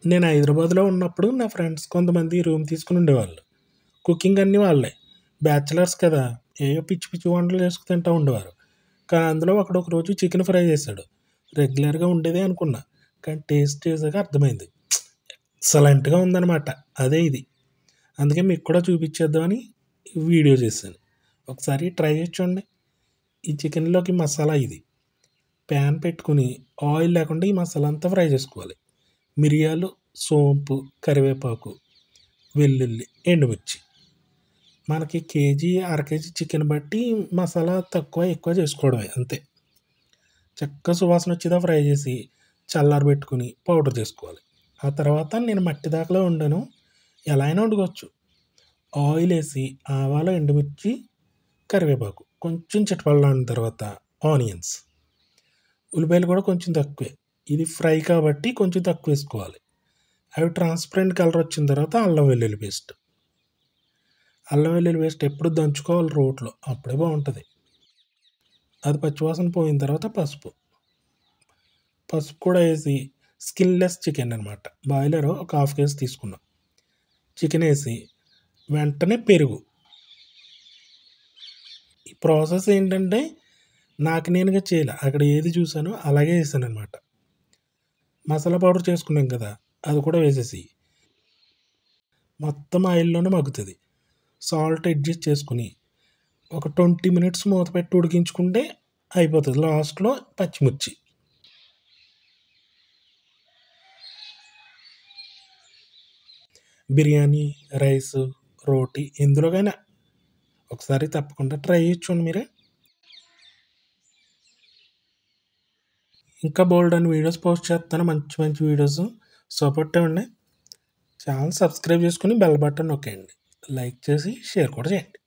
నేను హైదరాబాద్‌లో ఉన్నప్పుడు నా ఫ్రెండ్స్ కొంతమంది రూమ్ తీసుకొని ఉండేవాళ్ళు. కుకింగ్ అన్నీ వాళ్ళే. బ్యాచిలర్స్ కదా! ఏయో పిచ్చి పిచ్చి వంటలు చేసుకు తింటా ఉండేవారు. కానీ అందులో ఒకడు ఒకరోజు చికెన్ ఫ్రై చేశాడు. రెగ్యులర్‌గా ఉండేదే అనుకున్నా. కానీ టేస్ట్ చేసాక అర్థమైంది. ఎక్సలెంట్‌గా ఉందనమాట. అదే ఇది. అందుకే మీకు కూడా చూపించేద్దామని వీడియో చేశాను. ఒకసారి ట్రై చేసి చూడండి. ఈ చికెన్‌లోకి మసాలా ఇది. ప్యాన్ పెట్టుకొని ఆయిల్ లేకుండా ఈ మసాలా అంతా ఫ్రై చేసుకోవాలి. మిరియాలు, సోంపు, కరివేపాకు, వెల్లుల్లి, ఎండుమిర్చి. మనకి కేజీ, అర కేజీ చికెన్ బట్టి మసాలా తక్కువ, ఎక్కువ చేసుకోవడమే అంతే. చక్కగా సువాసన వచ్చేదా ఫ్రై చేసి చల్లారబెట్టుకొని పౌడర్ చేసుకోవాలి. ఆ తర్వాత నేను మట్టి దాకలో వండాను. ఎలా అయినా వండుకోవచ్చు. ఆయిల్ వేసి ఆవాలు, ఎండుమిర్చి, కరివేపాకు కొంచెం చిటపటలాడిన తర్వాత ఆనియన్స్, ఉల్లిపాయలు కూడా కొంచెం తక్కువే. ఇది ఫ్రై కాబట్టి కొంచెం తక్కువ వేసుకోవాలి. అవి ట్రాన్స్పరెంట్ కలర్ వచ్చిన తర్వాత అల్లం వెల్లుల్లి పేస్ట్. అల్లం వెల్లుల్లి పేస్ట్ ఎప్పుడు దంచుకోవాలి రోట్లో, అప్పుడే బాగుంటుంది. అది పచ్చివాసన పోయిన తర్వాత పసుపు కూడా వేసి స్కిన్లెస్ చికెన్ అనమాట. బాయిలర్ ఒక హాఫ్ కేజీ తీసుకున్నాం. చికెన్ వేసి వెంటనే పెరుగు. ఈ ప్రాసెస్ ఏంటంటే నాకు నేనుగా చేయలే, అక్కడ ఏది చూసానో అలాగే వేసాను అనమాట. మసాలా పౌడర్ చేసుకున్నాం కదా, అది కూడా వేసేసి మొత్తం ఆయిల్లోనే మగ్గుతుంది. సాల్ట్ అడ్జస్ట్ చేసుకుని ఒక 20 మినిట్స్ మూత పెట్టి ఉడికించుకుంటే అయిపోతుంది. లాస్ట్లో పచ్చిమిర్చి. బిర్యానీ, రైసు, రోటీ ఎందులోకైనా ఒకసారి తప్పకుండా ట్రై చేయొచ్చు మీరే. ఇంకా బోల్డ్ అని వీడియోస్ పోస్ట్ చేస్తాను, మంచి మంచి వీడియోస్. సపోర్ట్ ఇవ్వండి. ఛానల్ సబ్స్క్రైబ్ చేసుకుని బెల్ బటన్ నొక్కేయండి. లైక్ చేసి షేర్ కూడా చేయండి.